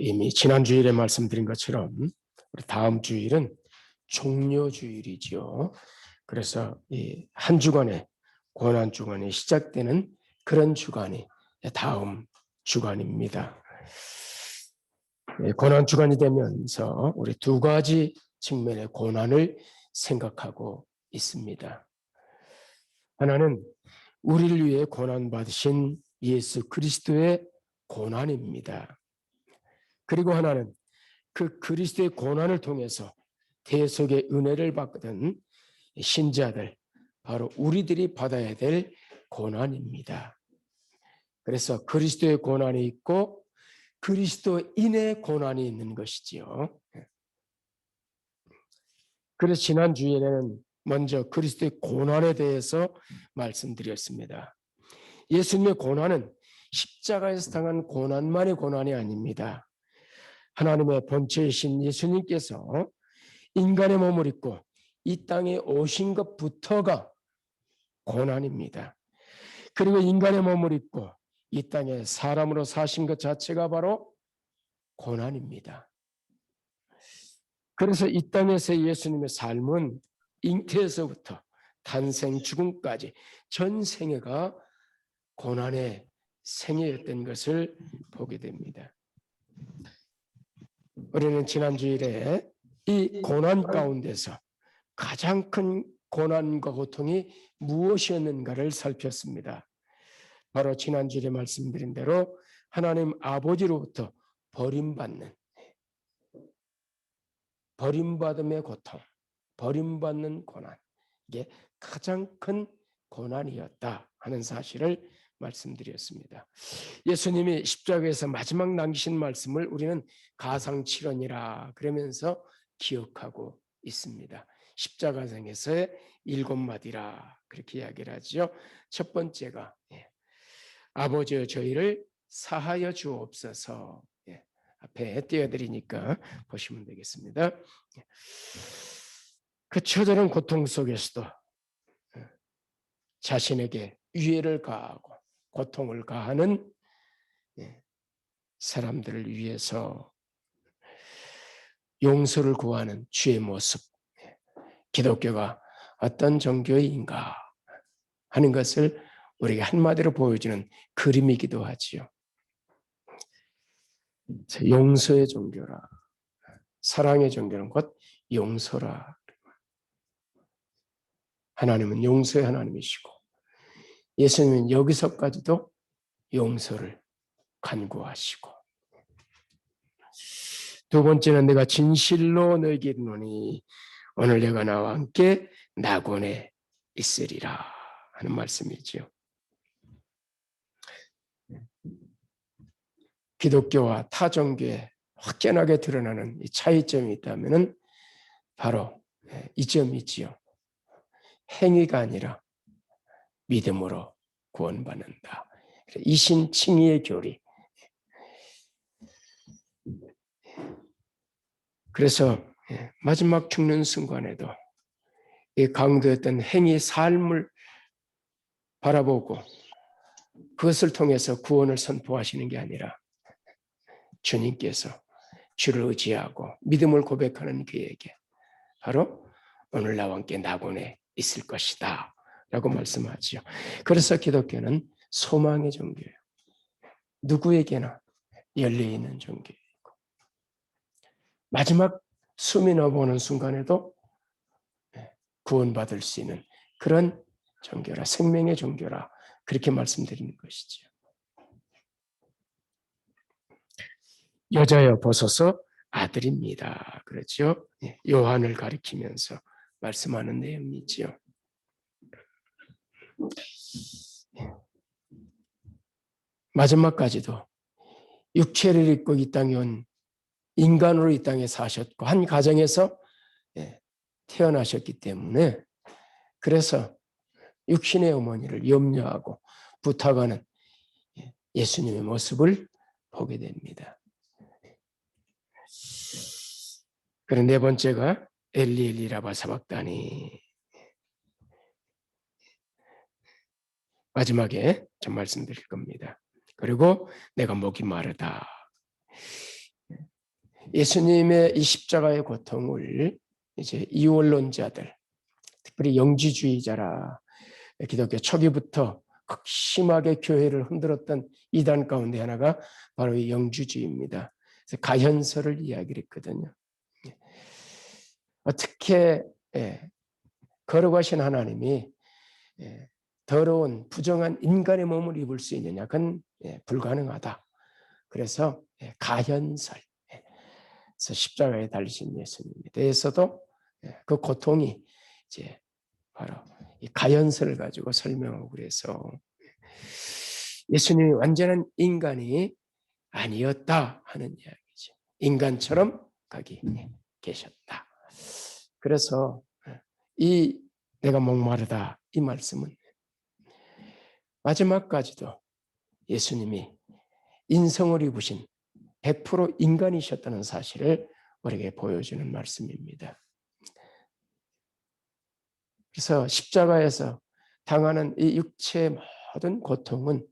이미 지난 주일에 말씀드린 것처럼 우리 다음 주일은 종료주일이죠. 그래서 이 한 주간의 고난 주간이 시작되는 그런 주간이 다음 주간입니다. 고난 주간이 되면서 우리 두 가지 측면의 고난을 생각하고 있습니다. 하나는 우리를 위해 고난 받으신 예수 그리스도의 고난입니다. 그리고 하나는 그 그리스도의 고난을 통해서 대속의 은혜를 받거든 신자들, 바로 우리들이 받아야 될 고난입니다. 그래서 그리스도의 고난이 있고 그리스도인의 고난이 있는 것이지요. 그래서 지난 주일에는 먼저 그리스도의 고난에 대해서 말씀드렸습니다. 예수님의 고난은 십자가에서 당한 고난만이 고난이 아닙니다. 하나님의 본체이신 예수님께서 인간의 몸을 입고 이 땅에 오신 것부터가 고난입니다. 그리고 인간의 몸을 입고 이 땅에 사람으로 사신 것 자체가 바로 고난입니다. 그래서 이 땅에서 예수님의 삶은 잉태에서부터 탄생, 죽음까지 전 생애가 고난의 생애였던 것을 보게 됩니다. 우리는 지난 주일에 이 고난 가운데서 가장 큰 고난과 고통이 무엇이었는가를 살폈습니다. 바로 지난 주일에 말씀드린 대로 하나님 아버지로부터 버림받음의 고통, 버림받는 고난, 이게 가장 큰 고난이었다 하는 사실을 말씀드렸습니다. 예수님이 십자가에서 마지막 남기신 말씀을 우리는 가상칠언이라 그러면서 기억하고 있습니다. 십자가상에서의 7마디라 그렇게 이야기를 하죠. 첫 번째가 아버지여 저희를 사하여 주옵소서. 앞에 띄워드리니까 보시면 되겠습니다. 그 처절한 고통 속에서도 자신에게 유해를 가하고 고통을 가하는 사람들을 위해서 용서를 구하는 주의 모습, 기독교가 어떤 종교인가 하는 것을 우리에게 한마디로 보여주는 그림이기도 하지요. 용서의 종교라, 사랑의 종교는 곧 용서라. 하나님은 용서의 하나님이시고 예수님은 여기서까지도 용서를 간구하시고, 두 번째는 내가 진실로 너에게 이르노니 오늘 내가 나와 함께 낙원에 있으리라 하는 말씀이지요. 기독교와 타 종교에 확연하게 드러나는 이 차이점이 있다면 바로 이 점이지요. 행위가 아니라 믿음으로 구원받는다. 이신칭의의 교리. 그래서 마지막 죽는 순간에도 이 강도였던 행위 삶을 바라보고 그것을 통해서 구원을 선포하시는 게 아니라 주님께서 주를 의지하고 믿음을 고백하는 그에게 바로 오늘 나와 함께 낙원에 있을 것이다 라고 말씀하지요. 그래서 기독교는 소망의 종교예요. 누구에게나 열려있는 종교이고 마지막 숨이 나오는 순간에도 구원받을 수 있는 그런 종교라, 생명의 종교라 그렇게 말씀드리는 것이죠. 여자여 보소서 아들입니다. 그렇죠? 요한을 가리키면서 말씀하는 내용이지요. 마지막까지도 육체를 입고 이 땅에 온 인간으로 이 땅에 사셨고 한 가정에서 태어나셨기 때문에 그래서 육신의 어머니를 염려하고 부탁하는 예수님의 모습을 보게 됩니다. 그리고 네 번째가 엘리 엘리 라마 사박다니. 마지막에 좀 말씀드릴 겁니다. 그리고 내가 목이 마르다. 예수님의 이 십자가의 고통을 이제 이원론자들, 특별히 영지주의자라 기독교 초기부터 극심하게 교회를 흔들었던 이단 가운데 하나가 바로 이 영주주의입니다. 그래서 가현설을 이야기를 했거든요. 어떻게 거룩하신 하나님이 더러운 부정한 인간의 몸을 입을 수 있느냐? 그건 불가능하다. 그래서 가현설, 그래서 십자가에 달리신 예수님에 대해서도 그 고통이 이제 바로 이 가현설을 가지고 설명하고 그래서 예수님이 완전한 인간이 아니었다 하는 이야기죠. 인간처럼 거기 계셨다. 그래서 이 내가 목마르다 이 말씀은 마지막까지도 예수님이 인성을 입으신 100% 인간이셨다는 사실을 우리에게 보여주는 말씀입니다. 그래서 십자가에서 당하는 이 육체의 모든 고통은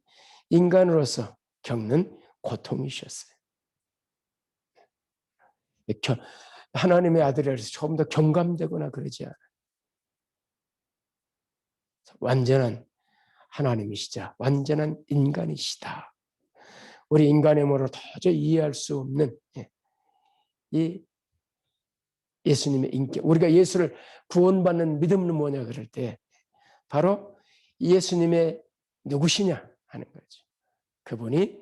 인간으로서 겪는 고통이셨어요. 하나님의 아들이라서 조금 더 경감되거나 그러지 않아요. 완전한 하나님이시자 완전한 인간이시다. 우리 인간의 몸으로 도저히 이해할 수 없는 이 예수님의 인격, 우리가 예수를 구원받는 믿음은 뭐냐 그럴 때 바로 예수님의 누구시냐 하는 거죠. 그분이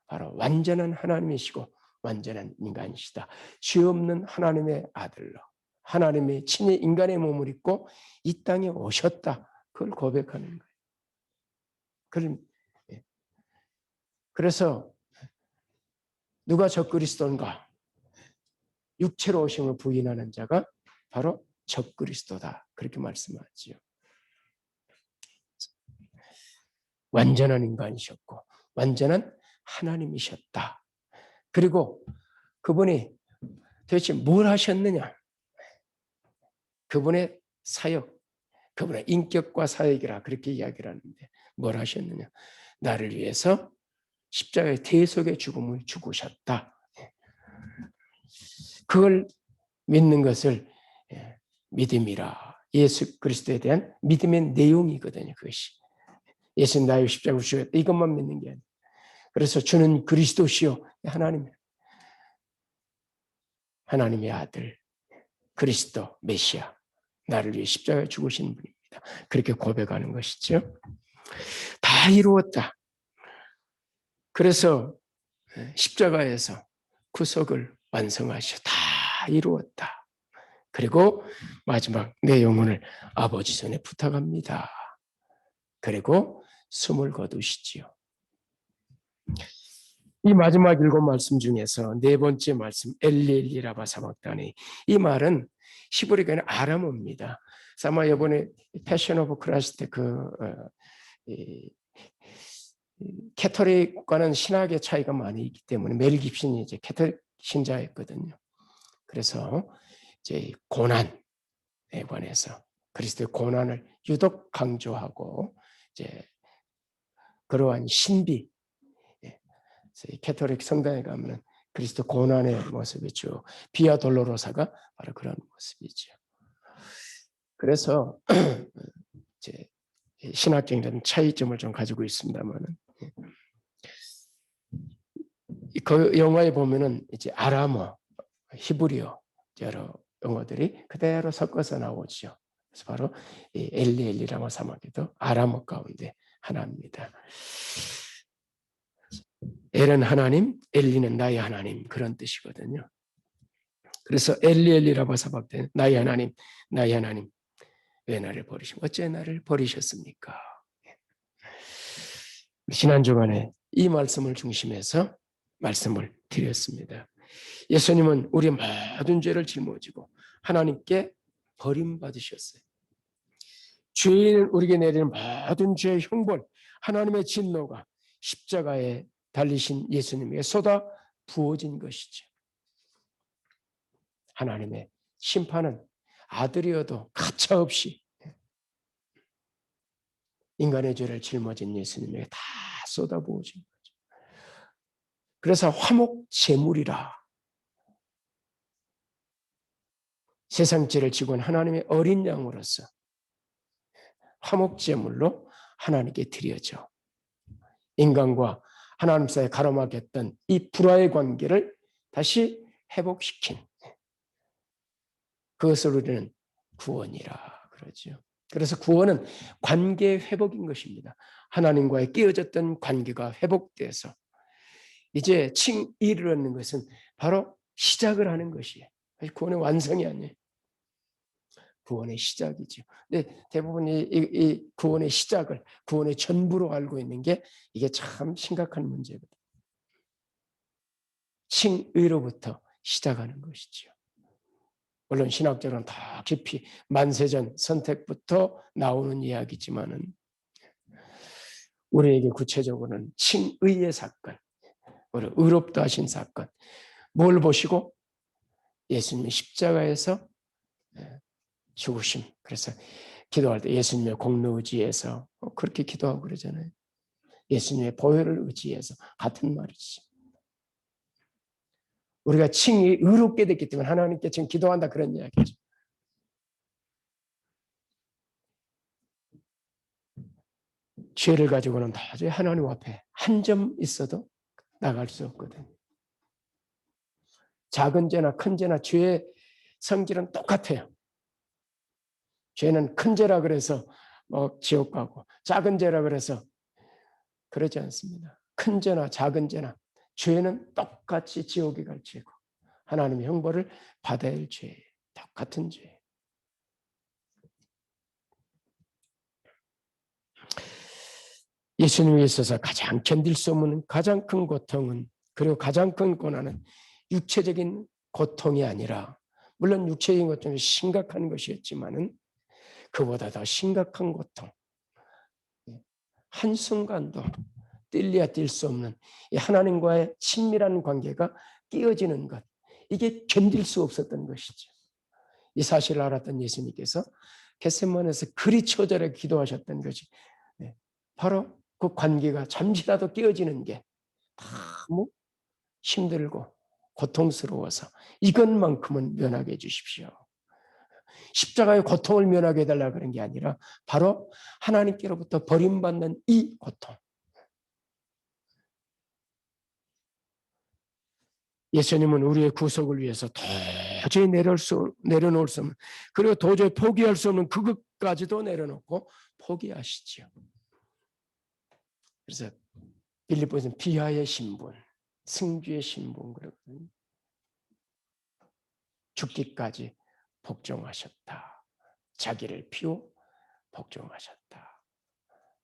바로 완전한 하나님이시고 완전한 인간이시다. 죄 없는 하나님의 아들로 하나님의 친히 인간의 몸을 입고 이 땅에 오셨다. 그걸 고백하는 거예요. 그래서 누가 적그리스도인가? 육체로 오심을 부인하는 자가 바로 적그리스도다. 그렇게 말씀하지요. 완전한 인간이셨고 완전한 하나님이셨다. 그리고 그분이 도대체 뭘 하셨느냐? 그분의 사역, 그분의 인격과 사역이라 그렇게 이야기를 하는데 뭘 하셨느냐? 나를 위해서 십자가의 대속의 죽음을 죽으셨다. 그걸 믿는 것을 믿음이라. 예수 그리스도에 대한 믿음의 내용이거든요. 그것이. 예수님 나의 십자가를 주셨다. 이것만 믿는 게 아니에요. 그래서 주는 그리스도시요. 하나님의 아들 그리스도 메시아 나를 위해 십자가에 죽으신 분입니다. 그렇게 고백하는 것이죠. 다 이루었다. 그래서 십자가에서 구속을 완성하셔. 다 이루었다. 그리고 마지막 내 영혼을 아버지 손에 부탁합니다. 그리고 숨을 거두시지요. 이 마지막 7 말씀 중에서 4번째 말씀 엘리엘리라바 사박다니 이 말은 히브리어는 아람어입니다. 아마 이번에 패션 오브 크라이스트 캐토릭과는 신학의 차이가 많이 있기 때문에 멜 깁슨이 이제 캐토릭 신자였거든요. 그래서 이제 고난에 관해서 그리스도의 고난을 유독 강조하고 이제 그러한 신비, 캐토릭 성당에 가면은 그리스도 고난의 모습이 쭉 비아 돌로로사가 바로 그런 모습이죠. 그래서 이제 신학적인 차이점을 좀 가지고 있습니다만은 그 영화에 보면은 이제 아람어, 히브리어 여러 영어들이 그대로 섞어서 나오죠. 그래서 바로 이 엘리엘리라고 사막에도 아람어 가운데 하나입니다. 엘은 하나님, 엘리는 나의 하나님 그런 뜻이거든요. 그래서 엘리엘리라고 사박된 나의 하나님, 나의 하나님 왜 나를 버리시고 어째 나를 버리셨습니까? 지난 주간에 이 말씀을 중심해서 말씀을 드렸습니다. 예수님은 우리의 모든 죄를 짊어지고 하나님께 버림받으셨어요. 죄인을 우리에게 내리는 모든 죄의 형벌, 하나님의 진노가 십자가에 달리신 예수님에게 쏟아 부어진 것이죠. 하나님의 심판은 아들이어도 가차없이 인간의 죄를 짊어진 예수님에게 다 쏟아부어진 거죠. 그래서 화목 제물이라 세상 죄를 지고 온 하나님의 어린 양으로서 화목제물로 하나님께 드려져 인간과 하나님 사이에 가로막혔던 이 불화의 관계를 다시 회복시킨 그것을 우리는 구원이라 그러죠. 그래서 구원은 관계 회복인 것입니다. 하나님과의 깨어졌던 관계가 회복돼서 이제 칭의를 얻는 것은 바로 시작을 하는 것이에요. 구원의 완성이 아니에요. 구원의 시작이죠. 근데 대부분 이 구원의 시작을 구원의 전부로 알고 있는 게 이게 참 심각한 문제거든요. 칭의로부터 시작하는 것이죠. 물론 신학적으로는 더 깊이 만세전 선택부터 나오는 이야기지만은 우리에게 구체적으로는 칭의의 사건, 우리 의롭다 하신 사건, 뭘 보시고 예수님의 십자가에서 죽으심. 그래서 기도할 때 예수님의 공로의지에서 그렇게 기도하고 그러잖아요. 예수님의 보혈을 의지해서 같은 말이지. 우리가 칭이 의롭게 됐기 때문에 하나님께 지금 기도한다 그런 이야기죠. 죄를 가지고는 도저히 하나님 앞에 한 점 있어도 나갈 수 없거든요. 작은 죄나 큰 죄나 죄의 성질은 똑같아요. 죄는 큰 죄라 그래서 지옥 가고 작은 죄라 그래서 그러지 않습니다. 큰 죄나 작은 죄나 죄는 똑같이 지옥에 갈 죄고 하나님의 형벌을 받아야 할 죄예요. 똑같은 죄. 예수님에 있어서 가장 견딜 수 없는 가장 큰 고통은 그리고 가장 큰 고난은 육체적인 고통이 아니라 물론 육체적인 고통이 심각한 것이었지만은 그보다 더 심각한 고통 한순간도 뛸래야 뛸 수 없는 이 하나님과의 친밀한 관계가 깨어지는 것 이게 견딜 수 없었던 것이죠. 이 사실을 알았던 예수님께서 겟세마네에서 그리 처절하게 기도하셨던 것이 바로 그 관계가 잠시라도 깨어지는 게 너무 힘들고 고통스러워서 이것만큼은 면하게 해주십시오. 십자가의 고통을 면하게 해달라 그런 게 아니라 바로 하나님께로부터 버림받는 이 고통. 예수님은 우리의 구속을 위해서 도저히 내려놓을 수 없는 그리고 도저히 포기할 수 없는 그것까지도 내려놓고 포기하시지요. 그래서 빌립보에서는 비하의 신분, 승주의 신분 그러거든요. 죽기까지 복종하셨다. 자기를 피워 복종하셨다.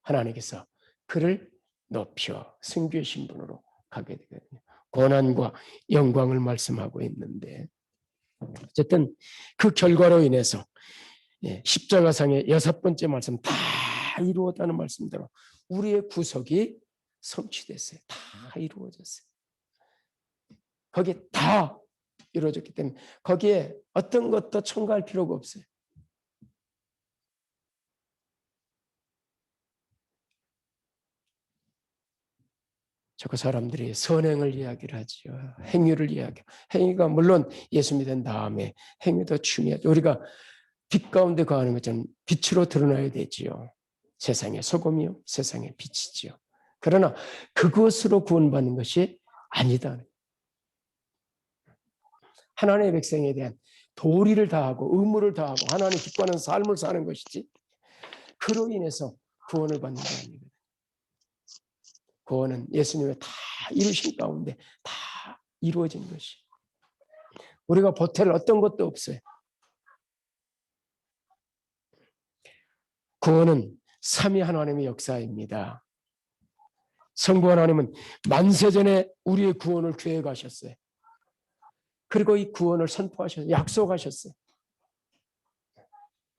하나님께서 그를 높여 승주의 신분으로 가게 되거든요. 고난과 영광을 말씀하고 있는데 어쨌든 그 결과로 인해서 십자가상의 6번째 말씀 다 이루었다는 말씀대로 우리의 구속이 성취됐어요. 다 이루어졌어요. 거기에 다 이루어졌기 때문에 거기에 어떤 것도 첨가할 필요가 없어요. 자꾸 사람들이 선행을 이야기를 하죠. 행위를 이야기해요. 행위가 물론 예수 믿은 다음에 행위도 중요하죠. 우리가 빛 가운데 거하는 것처럼 빛으로 드러나야 되지요. 세상의 소금이요, 세상의 빛이지요. 그러나 그것으로 구원받는 것이 아니다. 하나님의 백성에 대한 도리를 다하고 의무를 다하고 하나님 기뻐하는 삶을 사는 것이지 그로 인해서 구원을 받는 게 아니거든요. 구원은 예수님의 다 이루신 가운데 다 이루어진 것이. 우리가 보탤 어떤 것도 없어요. 구원은 삼위 하나님의 역사입니다. 성부 하나님은 만세전에 우리의 구원을 계획하셨어요. 그리고 이 구원을 선포하셔서 약속하셨어요.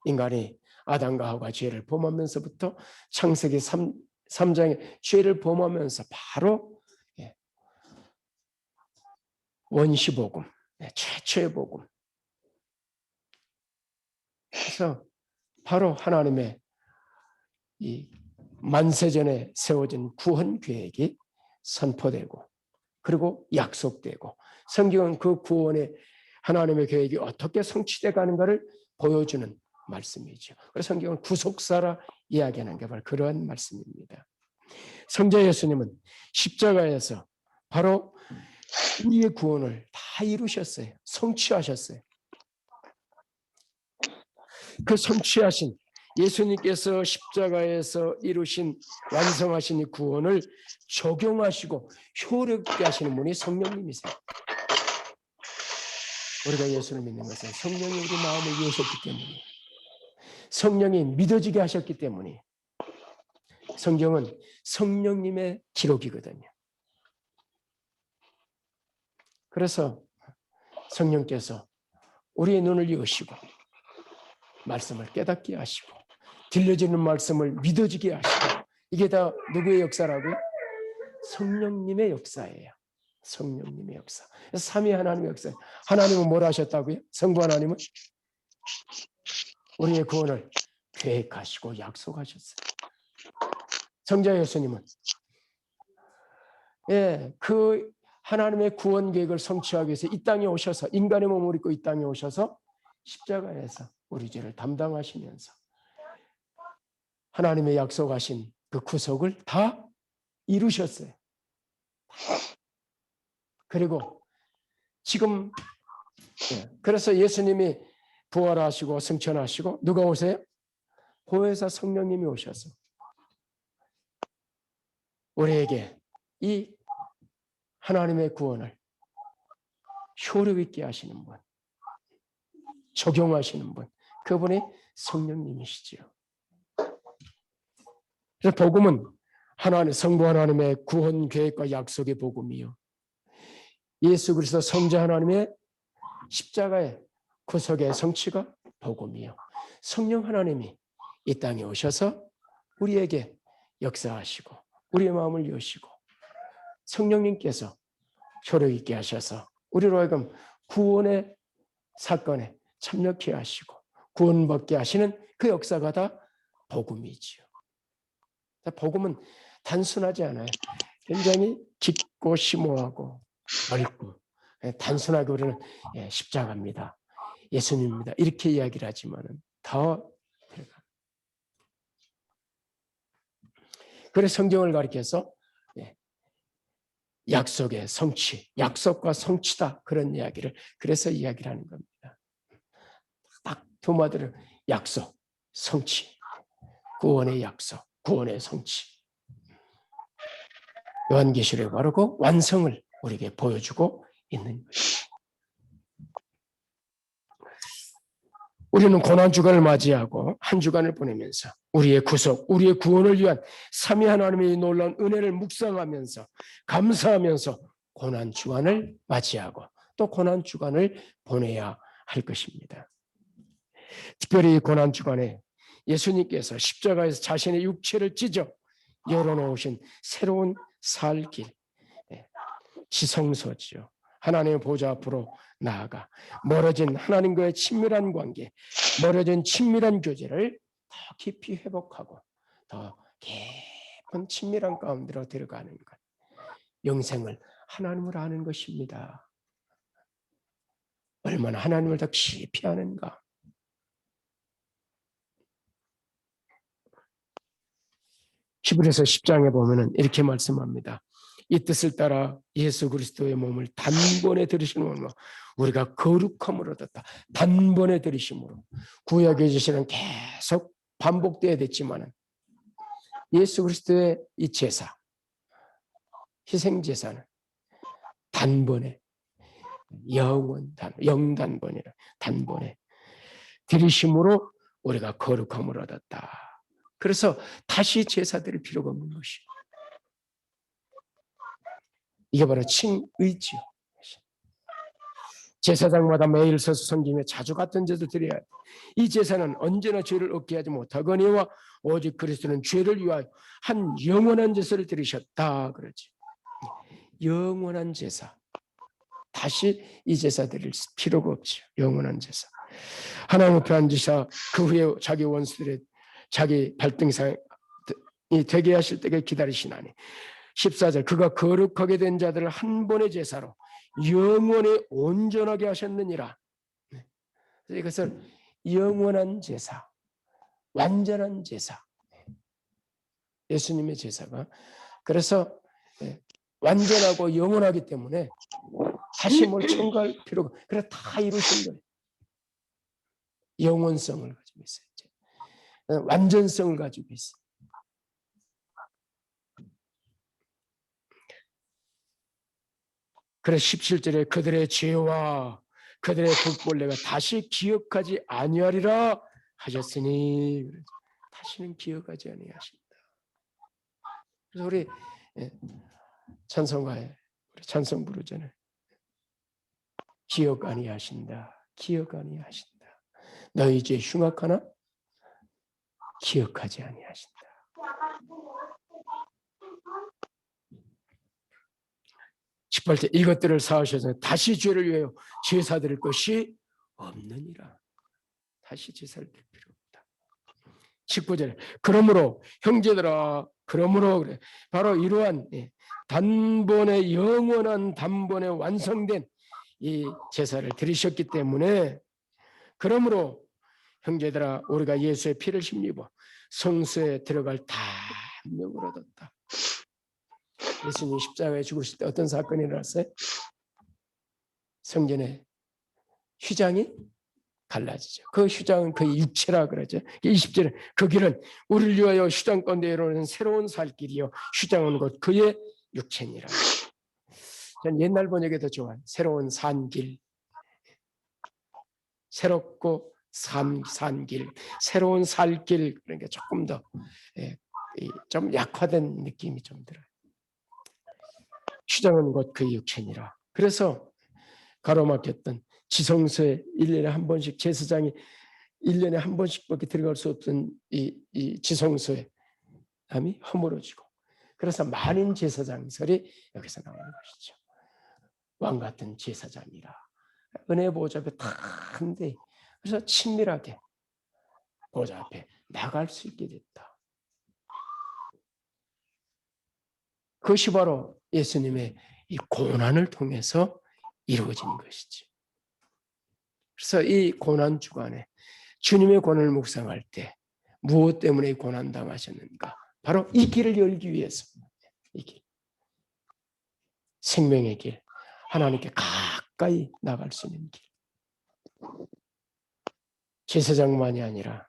인간이 아담과 하와가 죄를 범하면서부터 창세기 3장에 죄를 범하면서 바로 원시복음, 최초의 복음. 그래서 바로 하나님의 이 만세전에 세워진 구원 계획이 선포되고 그리고 약속되고 성경은 그 구원의 하나님의 계획이 어떻게 성취돼 가는가를 보여주는 말씀이죠. 그래서 성경은 구속사라 이야기하는 게 바로 그러한 말씀입니다. 성자 예수님은 십자가에서 바로 우리의 구원을 다 이루셨어요. 성취하셨어요. 그 성취하신 예수님께서 십자가에서 이루신 완성하신 이 구원을 적용하시고 효력있게 하시는 분이 성령님이세요. 우리가 예수를 믿는 것은 성령이 우리 마음을 이으셨기 때문에, 성령이 믿어지게 하셨기 때문에, 성경은 성령님의 기록이거든요. 그래서 성령께서 우리의 눈을 여시고 말씀을 깨닫게 하시고 들려지는 말씀을 믿어지게 하시고, 이게 다 누구의 역사라고요? 성령님의 역사예요. 성령님의 역사. 삼위 하나님의 역사. 하나님은 뭘 하셨다고요? 성부 하나님은 우리의 구원을 계획하시고 약속하셨어요. 성자 예수님은 그 하나님의 구원 계획을 성취하기 위해서 이 땅에 오셔서, 인간의 몸을 입고 이 땅에 오셔서 십자가에서 우리 죄를 담당하시면서 하나님의 약속하신 그 구속을 다 이루셨어요. 그리고 지금 그래서 예수님이 부활하시고 승천하시고 누가 오세요? 보혜사 성령님이 오셔서 우리에게 이 하나님의 구원을 효력 있게 하시는 분, 적용하시는 분, 그분이 성령님이시지요. 그래서 복음은 하나님, 성부 하나님의 구원 계획과 약속의 복음이요, 예수 그리스도 성자 하나님의 십자가의 구속의 성취가 복음이요, 성령 하나님이 이 땅에 오셔서 우리에게 역사하시고 우리의 마음을 여시고 성령님께서 효력 있게 하셔서 우리로 하여금 구원의 사건에 참여케 하시고 구원받게 하시는 그 역사가 다 복음이지요. 복음은 단순하지 않아요. 굉장히 깊고 심오하고 넓고, 단순하게 우리는 십자가입니다, 예수님입니다, 이렇게 이야기를 하지만은 더 들어가. 그래서 성경을 가리켜서 약속의 성취, 약속과 성취다, 그런 이야기를 그래서 이야기를 하는 겁니다. 딱 두 마디를, 약속, 성취, 구원의 약속, 구원의 성취. 요한계시록에 바로 그 완성을 우리에게 보여주고 있는 것입니다. 우리는 고난주간을 맞이하고 한 주간을 보내면서 우리의 구속, 우리의 구원을 위한 삼위 하나님의 놀라운 은혜를 묵상하면서 감사하면서 고난주간을 맞이하고 또 고난주간을 보내야 할 것입니다. 특별히 고난주간에 예수님께서 십자가에서 자신의 육체를 찢어 열어놓으신 새로운 살 길, 지성소지요. 하나님의 보좌 앞으로 나아가 멀어진 하나님과의 친밀한 관계, 멀어진 친밀한 교제를 더 깊이 회복하고 더 깊은 친밀한 가운데로 들어가는 것, 영생을 하나님을 아는 것입니다. 얼마나 하나님을 더 깊이 아는가. 히브리서 10장에 보면은 이렇게 말씀합니다. 이 뜻을 따라 예수 그리스도의 몸을 단번에 들이심으로 우리가 거룩함을 얻었다. 단번에 들이심으로. 구약의 제시는 계속 반복되어야 됐지만은 예수 그리스도의 이 제사, 희생 제사는 단번에, 영단번이라 단번에 들이심으로 우리가 거룩함을 얻었다. 그래서 다시 제사 드릴 필요가 없는 것이요. 이게 바로 칭의지요. 제사장마다 매일 서서 섬기며 자주 같은 제사를 드려야 돼. 이 제사는 언제나 죄를 얻게 하지 못하거니와 오직 그리스도는 죄를 위하여 한 영원한 제사를 드리셨다 그러지. 영원한 제사. 다시 이 제사 드릴 필요가 없죠. 영원한 제사. 하나님 앞에 앉으사 그 후에 자기 원수들의 자기 발등상이 되게 하실 때에 기다리시나니 14절, 그가 거룩하게 된 자들을 한 번의 제사로 영원히 온전하게 하셨느니라. 이것을 영원한 제사, 완전한 제사, 예수님의 제사가 그래서 완전하고 영원하기 때문에 다시 뭘 첨가할 필요가, 그래서 다 이루신 거예요. 영원성을 가지고 있어요. 완전성을 가지고 있어요. 그래서 17절에 그들의 죄와 그들의 불법을 내가 다시 기억하지 아니하리라 하셨으니, 다시는 기억하지 아니하신다. 그래서 우리 찬송가에 우리 찬송 부르잖아요. 기억 아니하신다. 기억 아니하신다. 너희 죄 흉악하나 기억하지 아니하신다. 18절 이것들을 사하셔서 다시 죄를 위하여 제사 드릴 것이 없느니라. 다시 제사를 드릴 필요 없다. 19절에 그러므로 형제들아, 그러므로 그래. 바로 이러한 단번에 영원한 단번에 완성된 이 제사를 드리셨기 때문에, 그러므로 형제들아 우리가 예수의 피를 힘입어 성소에 들어갈 담력을 얻었다. 예수님 십자가에 죽으실 때 어떤 사건이 일어났어요? 성전의 휘장이 갈라지죠. 그 휘장은 그의 육체라 그러죠. 20절에 그 길은 우리를 위하여 휘장 가운데 이루어진 새로운 살 길이요 휘장은 곧 그의 육체니라. 전 옛날 번역이 더 좋아요. 새로운 산길, 새롭고 산길, 새로운 살길. 그러니까 조금 더 좀 약화된 느낌이 좀 들어요. 휘장은 곧 그의 육체니라. 그래서 가로막혔던 지성소에 1년에 한 번씩 제사장이 1년에 한 번씩밖에 들어갈 수 없던 이 지성소에 담이 허물어지고, 그래서 만인 제사장설이 여기서 나오는 것이죠. 왕 같은 제사장이라. 은혜 보좌 앞에 다 한데, 그래서 친밀하게 보좌 앞에 나갈 수 있게 됐다. 그것이 바로 예수님의 이 고난을 통해서 이루어진 것이지. 그래서 이 고난 주간에 주님의 고난을 묵상할 때 무엇 때문에 고난 당하셨는가? 바로 이 길을 열기 위해서. 이 길. 생명의 길. 하나님께 가까이 나갈 수 있는 길. 제사장만이 아니라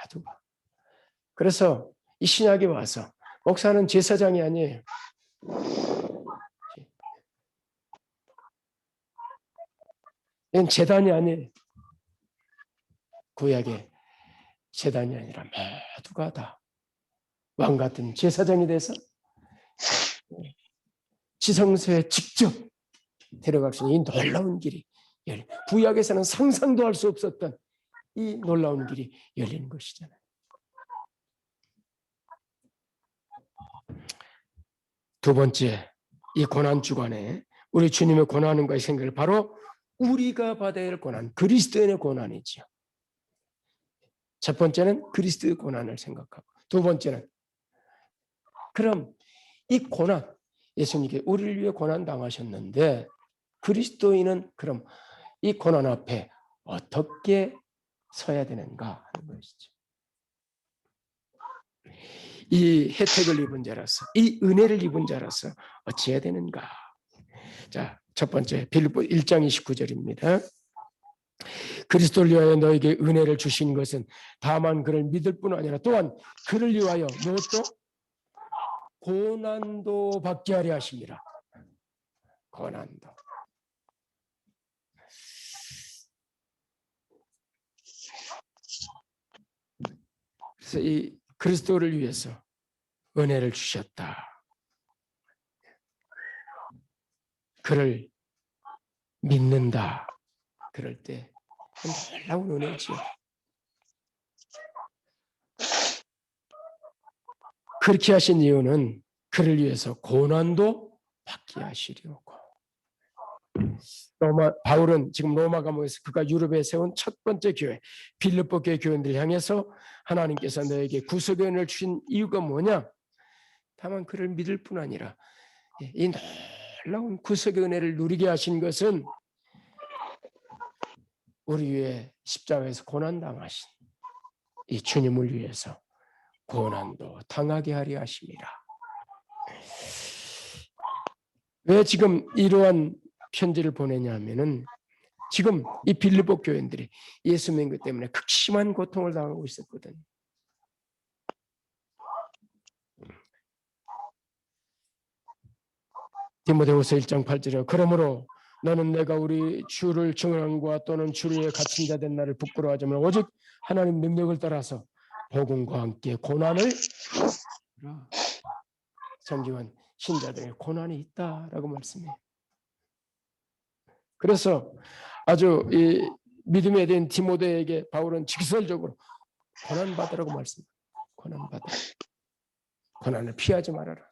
모두가. 그래서 이 신약에 와서 목사는 제사장이 아니에요. 이건 제단이 아니에요. 구약의 제단이 아니라 모두가 다 왕 같은 제사장이 돼서 지성소에 직접 데려갈 수 있는 이 놀라운 길이 구약에서는 상상도 할 수 없었던 이 놀라운 길이 열리는 것이잖아요. 두 번째, 이 고난 주간에 우리 주님의 고난과의 생각을 바로 우리가 받아야 할 고난, 그리스도인의 고난이죠. 첫 번째는 그리스도의 고난을 생각하고, 두 번째는 그럼 이 고난, 예수님께 우리를 위해 고난 당하셨는데 그리스도인은 그럼 이 고난 앞에 어떻게 서야 되는가 하는 것이죠. 이 혜택을 입은 자라서, 이 은혜를 입은 자라서 어찌해야 되는가? 자, 첫 번째 빌립보 1장 29절입니다. 그리스도를 위하여 너에게 은혜를 주신 것은 다만 그를 믿을 뿐 아니라 또한 그를 위하여 무엇도 고난도 받게 하려 하십니다. 고난도. 그래서 이 그리스도를 위해서 은혜를 주셨다. 그를 믿는다. 그럴 때 놀라운 은혜지요. 그렇게 하신 이유는 그를 위해서 고난도 받게 하시려고. 바울은 지금 로마 감옥에서 그가 유럽에 세운 첫 번째 교회 빌립보 교회 교인들을 향해서 하나님께서 너에게 구속의 은혜를 주신 이유가 뭐냐? 다만 그를 믿을 뿐 아니라 이 놀라운 구속의 은혜를 누리게 하신 것은 우리 위해 십자가에서 고난당하신 이 주님을 위해서 고난도 당하게 하려 하심이라. 왜 지금 이러한 편지를 보내냐면은 지금 이 빌립보 교인들이 예수 믿는 것 때문에 극심한 고통을 당하고 있었거든요. 디모데후서 1장 8절에 그러므로 너는 내가 우리 주를 증언함과 또는 주의 갇힌 자 된 나를 부끄러워하지 말고 오직 하나님 능력을 따라서 복음과 함께 고난을 성경은 신자들에게 고난이 있다라고 말씀해요. 그래서 아주 이 믿음에 대한 디모데에게 바울은 직설적으로 고난 받으라고 말씀해요. 고난 받으라. 고난을 피하지 말아라.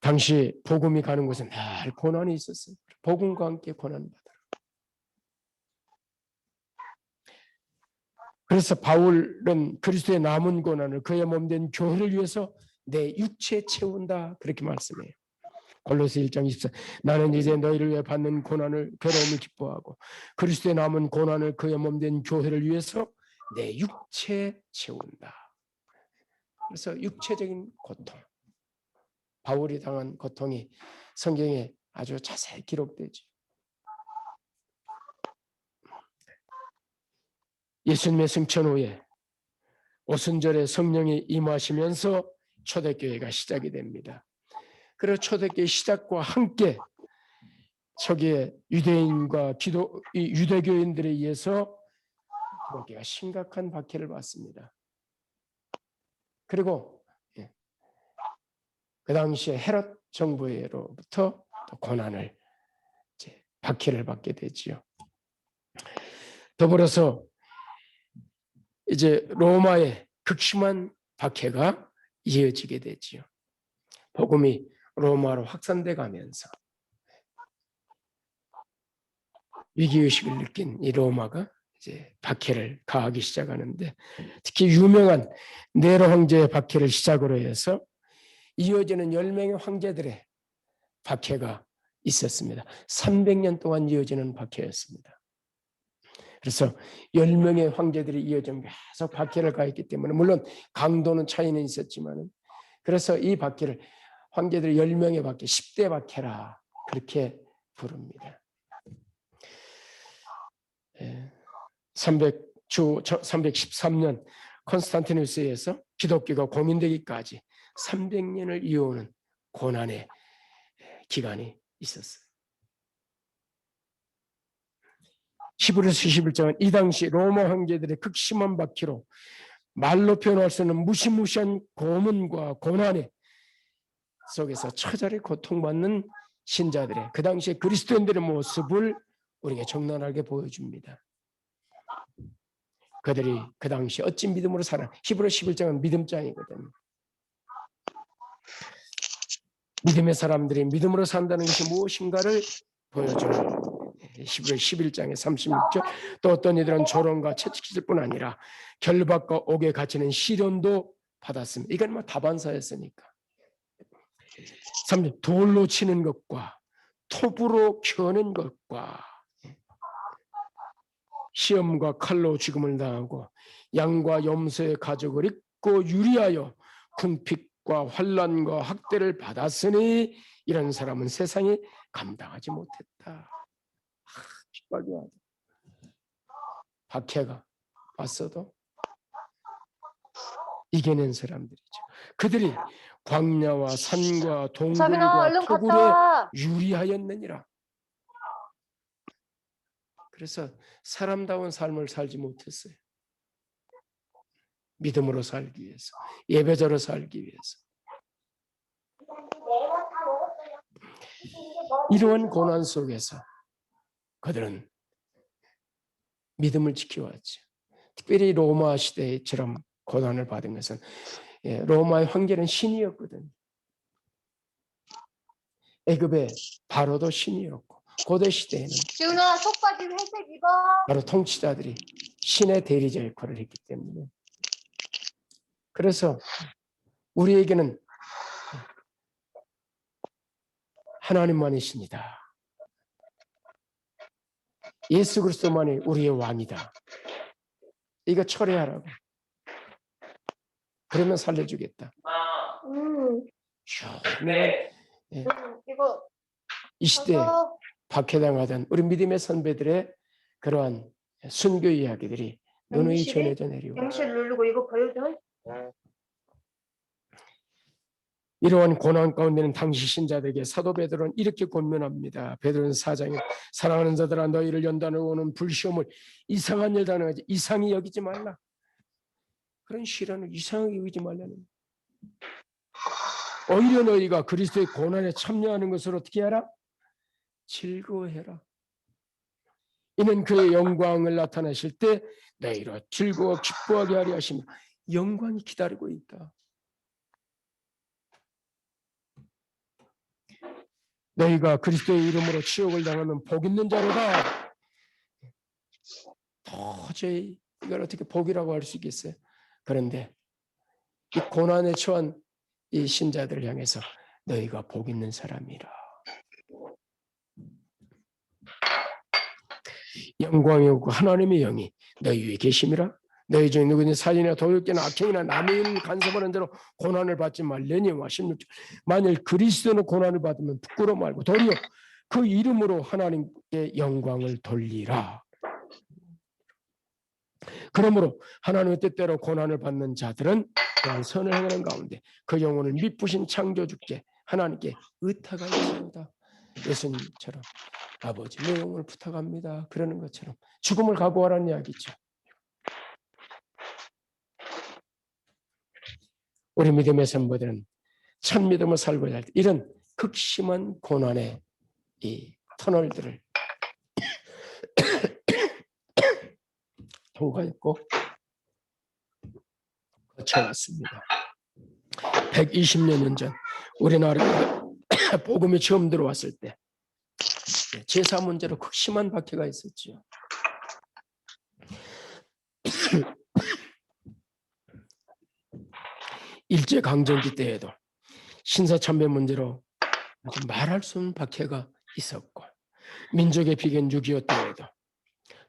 당시 복음이 가는 곳에 늘 고난이 있었어요. 복음과 함께 고난 받아라. 그래서 바울은 그리스도의 남은 고난을 그의 몸된 교회를 위해서 내 육체에 채운다 그렇게 말씀해요. 골로새 1장 24 나는 이제 너희를 위해 받는 고난을 괴로움을 기뻐하고 그리스도의 남은 고난을 그의 몸된 교회를 위해서 내 육체에 채운다. 그래서 육체적인 고통, 바울이 당한 고통이 성경에 아주 자세히 기록되죠. 예수님의 승천 후에 오순절에 성령이 임하시면서 초대교회가 시작이 됩니다. 그리고 초대교회 시작과 함께 초기에 유대인과 유대교인들에 의해서 기독교가 심각한 박해를 받습니다. 그리고 그 당시에 헤롯 정부로부터 또 고난을 박해를 받게 되지요. 더불어서 이제 로마의 극심한 박해가 이어지게 되지요. 복음이 로마로 확산돼 가면서 위기의식을 느낀 이 로마가 이제 박해를 가하기 시작하는데 특히 유명한 네로 황제의 박해를 시작으로 해서 이어지는 10명의 황제들의 박해가 있었습니다. 300년 동안 이어지는 박해였습니다. 그래서 10명의 황제들이 이어져 계속 박해를 가했기 때문에 물론 강도는 차이는 있었지만 그래서 이 박해를 황제들이 10명의 박해, 10대 박해라 그렇게 부릅니다. 313년 콘스탄티누스에서 기독교가 공인되기까지 300년을 이어오는 고난의 기간이 있었어요. 히브리서 11장은 이 당시 로마 황제들의 극심한 박해로 말로 표현할 수 없는 무시무시한 고문과 고난의 속에서 처절히 고통받는 신자들의 그 당시에 그리스도인들의 모습을 우리에게 적나라하게 보여줍니다. 그들이 그 당시 어찌 믿음으로 살아 히브리서 11장은 믿음장이거든요. 믿음의 사람들이 믿음으로 산다는 것이 무엇인가를 보여주는 히브리서 11장의 36절 또 어떤 이들은 조롱과 채찍질 뿐 아니라 결박과 옥에 갇히는 시련도 받았습니다. 이건 뭐 다반사였으니까. 3절 돌로 치는 것과 톱으로 켜는 것과 시험과 칼로 죽음을 당하고 양과 염소의 가죽을 입고 유리하여 궁핍과 환난과 학대를 받았으니 이런 사람은 세상에 감당하지 못했다. 핍박이야. 박해가 왔어도 이겨낸 사람들이죠. 그들이 광야와 산과 동굴과 토굴에 유리하였느니라. 그래서 사람다운 삶을 살지 못했어요. 믿음으로 살기 위해서, 예배자로 살기 위해서. 이러한 고난 속에서 그들은 믿음을 지켜왔죠. 특별히 로마 시대처럼 고난을 받은 것은 로마의 황제는 신이었거든요. 애굽의 바로도 신이었고 고대 시대에는 지훈아 속바지 회색 입어. 바로 통치자들이 신의 대리자 역할을 했기 때문에 그래서 우리에게는 하나님만이십니다. 예수 그리스도만이 우리의 왕이다. 이거 철회하라고. 그러면 살려주겠다. 내가 이거 이 시대에 가서 박해당하던 우리 믿음의 선배들의 그러한 순교 이야기들이 누누이 영실이? 전해져 내려오고 영실 누르고 이거 보여줘. 이러한 고난 가운데는 당시 신자들에게 사도 베드로는 이렇게 권면합니다. 베드로는 4장에 사랑하는 자들아 너희를 연단하고 오는 불시험을 이상한 일 당하지 이상히 여기지 말라. 그런 시련을 이상하게 여기지 말라는. 오히려 너희가 그리스도의 고난에 참여하는 것을 어떻게 하라? 즐거워해라. 이는 그의 영광을 나타내실 때 너희로 즐거워 기뻐하게 하려 하시며 영광이 기다리고 있다. 너희가 그리스도의 이름으로 치욕을 당하면 복 있는 자로다. 도저히 이걸 어떻게 복이라고 할 수 있겠어요? 그런데 이 고난에 처한 이 신자들을 향해서 너희가 복 있는 사람이라. 영광이 없고 하나님의 영이 너희 위에 계심이라. 너희 중에 누구든지 살인이나 도둑질이나 악행이나 남의 일을 간섭하는 대로 고난을 받지 말려니와 16절. 만일 그리스도는 고난을 받으면 부끄러워 말고 도리어 그 이름으로 하나님께 영광을 돌리라. 그러므로 하나님의 뜻대로 고난을 받는 자들은 또한 선을 행하는 가운데 그 영혼을 미쁘신 창조주께 하나님께 의탁할지어다. 예수님처럼 아버지 내 영혼을 부탁합니다. 그러는 것처럼 죽음을 각오하라는 이야기죠. 우리 믿음의 선배들은 참 믿음을 살고자 할 때 이런 극심한 고난의 이 터널들을 통과했고 거쳐왔습니다. 120년 전 우리나라에 복음이 처음 들어왔을 때 제사 문제로 극심한 박해가 있었죠. 일제강점기 때에도 신사참배 문제로 말할 수 없는 박해가 있었고 민족의 비견 6.25 때에도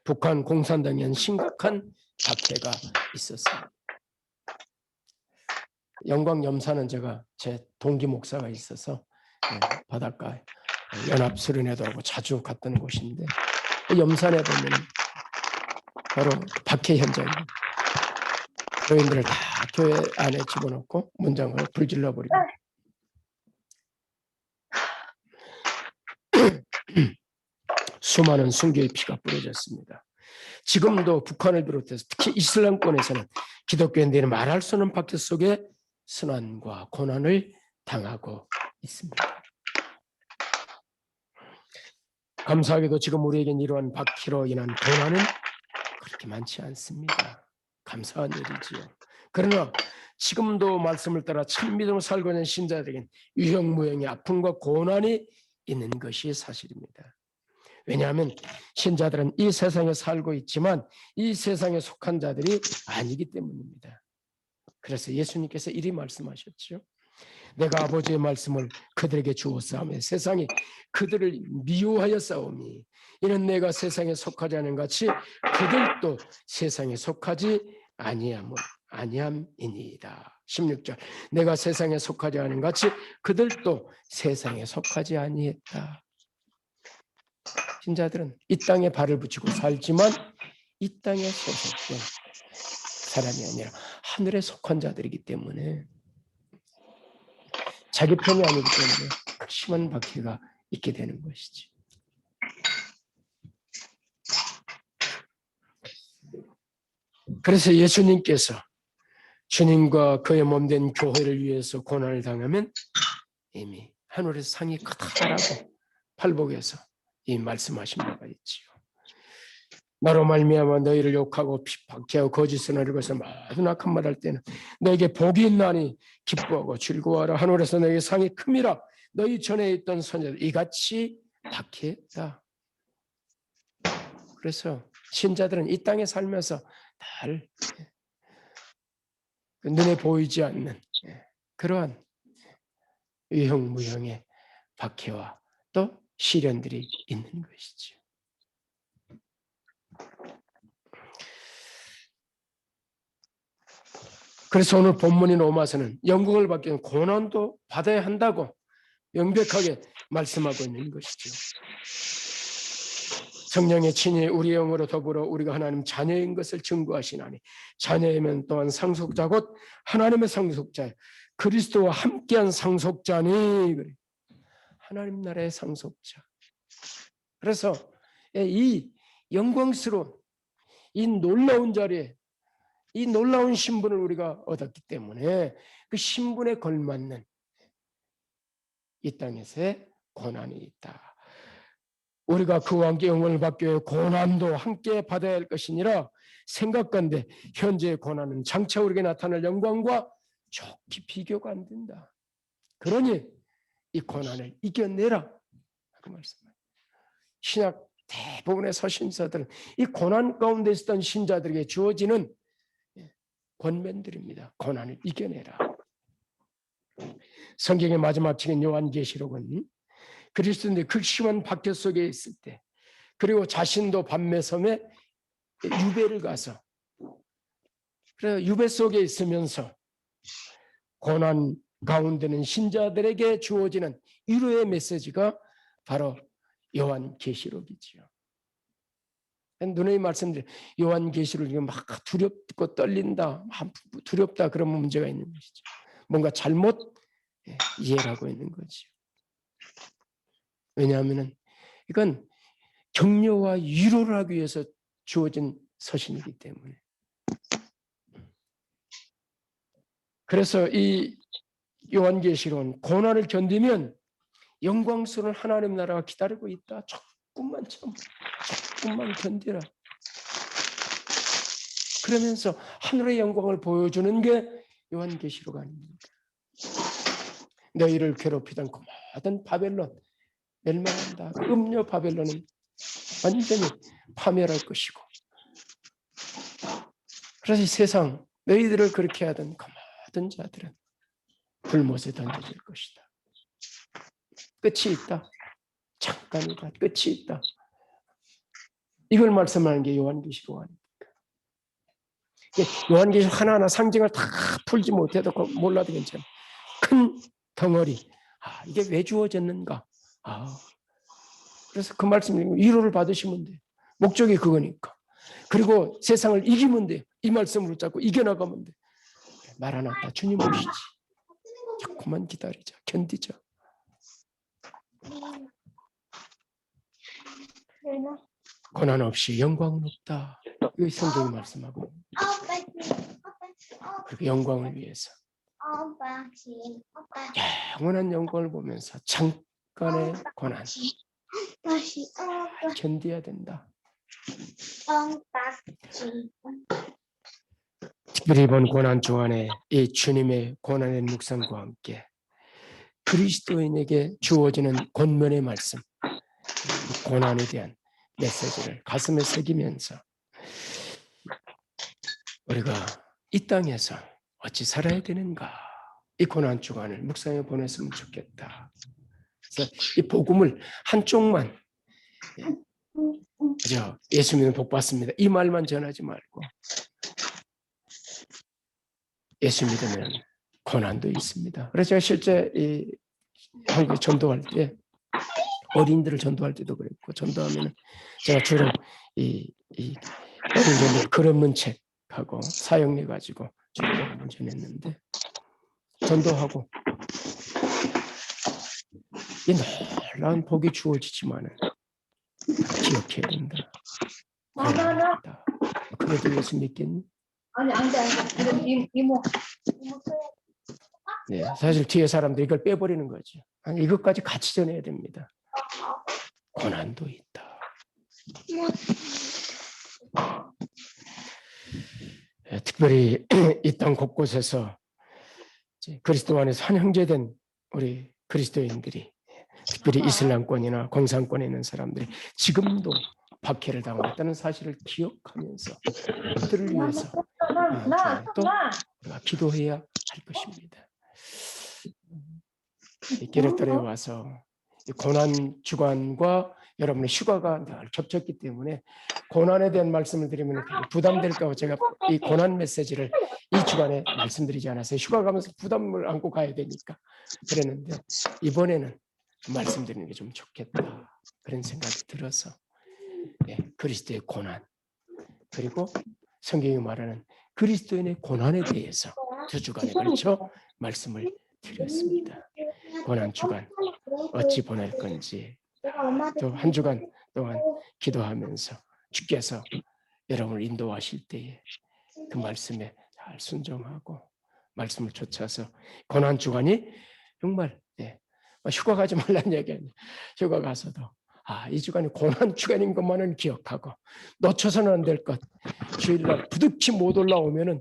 북한 공산당에 한 심각한 박해가 있었습니다. 영광 염사는 제가 제 동기 목사가 있어서 바닷가 연합수련회도 하고 자주 갔던 곳인데 염산에 보면 바로 박해 현장입니다. 교인들을 다 교회 안에 집어넣고 문장으로 불질러 버립니다. 수많은 순교의 피가 뿌려졌습니다. 지금도 북한을 비롯해서 특히 이슬람권에서는 기독교인들이 말할 수 없는 박해 속에 순환과 고난을 당하고 있습니다. 감사하게도 지금 우리에겐 이러한 박해로 인한 고난은 그렇게 많지 않습니다. 감사한 일이지요. 그러나 지금도 말씀을 따라 참 믿음을 살고 있는 신자들에겐 유형무형의 아픔과 고난이 있는 것이 사실입니다. 왜냐하면 신자들은 이 세상에 살고 있지만 이 세상에 속한 자들이 아니기 때문입니다. 그래서 예수님께서 이리 말씀하셨죠. 내가 아버지의 말씀을 그들에게 주었사오며 세상이 그들을 미워하여 싸우니 이는 내가 세상에 속하지 않은 같이 그들도 세상에 속하지 아니함이니이다. 16절 내가 세상에 속하지 않은 같이 그들도 세상에 속하지 아니했다. 신자들은 이 땅에 발을 붙이고 살지만 이 땅에 소속된 사람이 아니라 하늘에 속한 자들이기 때문에 자기 편이 아니기 때문에 심한 박해가 있게 되는 것이지. 그래서 예수님께서 주님과 그의 몸된 교회를 위해서 고난을 당하면 이미 하늘에서 상이 크다라고 팔복에서 이 말씀하신 바가 있지요. 나로 말미암아 너희를 욕하고 박해하고 거짓을 하는 것을 모든 악한 말 할 때는 너에게 복이 있나니 기뻐하고 즐거워하라. 하늘에서 너에게 상이 큼이라. 너희 전에 있던 선자들 이같이 박해했다. 그래서 신자들은 이 땅에 살면서 늘 눈에 보이지 않는 그러한 유형무형의 박해와 또 시련들이 있는 것이죠. 그래서 오늘 본문인 로마서는 영광을 받기 위해 고난도 받아야 한다고 명백하게 말씀하고 있는 것이죠. 성령의 친히 우리 영으로 더불어 우리가 하나님 자녀인 것을 증거하시나니 자녀이면 또한 상속자 곧 하나님의 상속자 그리스도와 함께한 상속자니 하나님 나라의 상속자. 그래서 이 영광스러운 이 놀라운 자리에 이 놀라운 신분을 우리가 얻었기 때문에 그 신분에 걸맞는 이 땅에서의 고난이 있다. 우리가 그와 함께 영광을 받기 위해 고난도 함께 받아야 할 것이니라 생각건대 현재의 고난은 장차 우리에게 나타날 영광과 좋게 비교가 안 된다. 그러니 이 고난을 이겨내라. 그 말씀입니다. 신약 대부분의 서신서들은 이 고난 가운데 있었던 신자들에게 주어지는 권면들입니다. 고난을 이겨내라. 성경의 마지막 책인 요한계시록은 그리스도인들이 극심한 박해 속에 있을 때 그리고 자신도 밤매섬에 유배를 가서 그래서 유배 속에 있으면서 고난 가운데는 신자들에게 주어지는 위로의 메시지가 바로 요한계시록이지요. 누누이 말씀드려 요한계시록이 막 두렵고 떨린다, 두렵다 그러면 문제가 있는 것이죠. 뭔가 잘못 이해를 하고 있는 거죠. 왜냐하면 이건 격려와 위로를 하기 위해서 주어진 서신이기 때문에. 그래서 이 요한계시록은 고난을 견디면 영광스러운 하나님 나라가 기다리고 있다. 조금만 참, 조금만 견디라. 그러면서 하늘의 영광을 보여주는 게 요한계시록 아닙니까? 너희를 괴롭히던 그 모든 바벨론 멸망한다. 그 음녀 바벨론은 완전히 파멸할 것이고, 그래서 이 세상 너희들을 그렇게 하던 그 모든 자들은 불못에 던져질 것이다. 끝이 있다. 잠깐이다. 끝이 있다. 이걸 말씀하는 게 요한계시록 아닙니까? 요한계시록 하나하나 상징을 다 풀지 못해도 몰라도 괜찮아. 큰 덩어리. 이게 왜 주어졌는가? 그래서 그 말씀 위로를 받으시면 돼요. 목적이 그거니까. 그리고 세상을 이기면 돼요. 이 말씀을 붙잡고 이겨나가면 돼요. 마라나타 주님 오시지. 조금만 기다리자. 견디자. 고난 없이 영광은 없다. 이 성경이 말씀하고 그리고 영광을 위해서 영원한 영광을 보면서 잠깐의 고난 견뎌야 된다. 특별히 이번 고난 주간에 이 주님의 고난의 묵상과 함께 그리스도인에게 주어지는 권면의 말씀, 고난에 대한 메시지를 가슴에 새기면서 우리가 이 땅에서 어찌 살아야 되는가, 이 고난 주간을 묵상해 보냈으면 좋겠다. 그래서 이 복음을 한쪽만 예수 믿으면 복 받습니다, 이 말만 전하지 말고 예수 믿으면 고난도 있습니다. 그래서 제가 실제 이 한국에 전도할 때, 어린이들을 전도할 때도 그랬고, 전도하면 제가 주로 이 어린이들 글 없는 책하고 사형내 가지고 전했는데, 전도하고 이 놀라운 복이 주어지지만은 기억해야 된다. 고난이다. 그래도 예수 믿겠니? 아니, 안 돼. 이모. 네, 사실 뒤에 사람들이 이걸 빼버리는 거죠. 아니, 이것까지 같이 전해야 됩니다. 고난도 있다. 특별히 이 땅 곳곳에서 그리스도 안에서 한 형제된 우리 그리스도인들이, 특별히 이슬람권이나 공산권에 있는 사람들이 지금도 박해를 당하고 있다는 사실을 기억하면서 그들을 위해서 또 우리가 기도해야 할 것입니다. 기르토레에 와서 이 고난 주간과 여러분의 휴가가 늘 겹쳤기 때문에 고난에 대한 말씀을 드리면 부담될까 봐 제가 이 고난 메시지를 이 주간에 말씀드리지 않았어요. 휴가 가면서 부담을 안고 가야 되니까 그랬는데 이번에는 말씀드리는 게 좀 좋겠다 그런 생각이 들어서 그리스도의 고난 그리고 성경이 말하는 그리스도인의 고난에 대해서 두 주간에 걸쳐 말씀을 드렸습니다. 고난 주간 어찌 보낼 건지 또 한 주간 동안 기도하면서 주께서 여러분을 인도하실 때에 그 말씀에 잘 순종하고 말씀을 쫓아서 고난 주간이 정말 휴가 가지 말라는 얘기 아니에요. 휴가 가서도 이 주간이 고난 주간인 것만은 기억하고 놓쳐서는 안 될 것. 주일날 부득이 못 올라오면은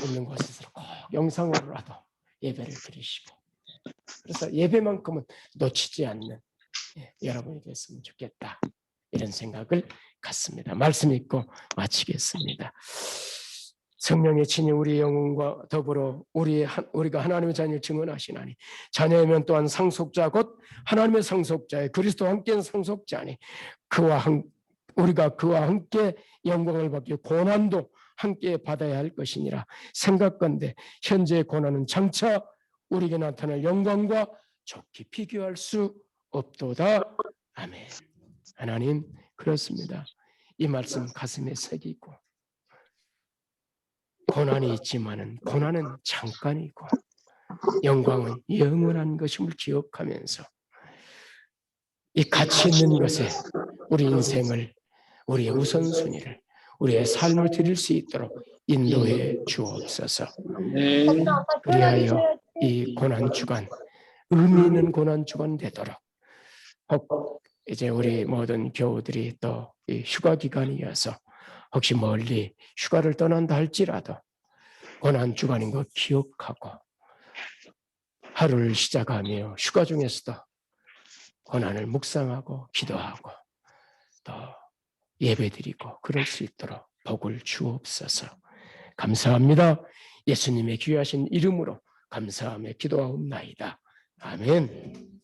있는 곳에서 꼭 영상으로라도 예배를 드리시고 그래서 예배만큼은 놓치지 않는 여러분이 됐으면 좋겠다 이런 생각을 갖습니다. 말씀 읽고 마치겠습니다. 성령의 친히 우리 영혼과 더불어 우리가 하나님의 자녀를 증언하시나니 자녀이면 또한 상속자 곧 하나님의 상속자의 그리스도와 함께한 상속자니 우리가 그와 함께 영광을 받기 고난도 함께 받아야 할 것이니라 생각건대 현재의 고난은 장차 우리에게 나타날 영광과 좋게 비교할 수 없도다. 아멘. 하나님 그렇습니다. 이 말씀 가슴에 새기고 고난이 있지만은 고난은 잠깐이고 영광은 영원한 것임을 기억하면서 이 가치 있는 것에 우리 인생을 우리의 우선순위를 우리의 삶을 드릴 수 있도록 인도해 주옵소서. 그리하여 이 고난 주간 의미 있는 고난 주간 되도록 혹 이제 우리 모든 교우들이 또 이 휴가 기간이어서 혹시 멀리 휴가를 떠난다 할지라도 고난 주간인 거 기억하고 하루를 시작하며 휴가 중에서도 고난을 묵상하고 기도하고 또 예배드리고 그럴 수 있도록 복을 주옵소서. 감사합니다. 예수님의 귀하신 이름으로 감사하며 기도하옵나이다. 아멘.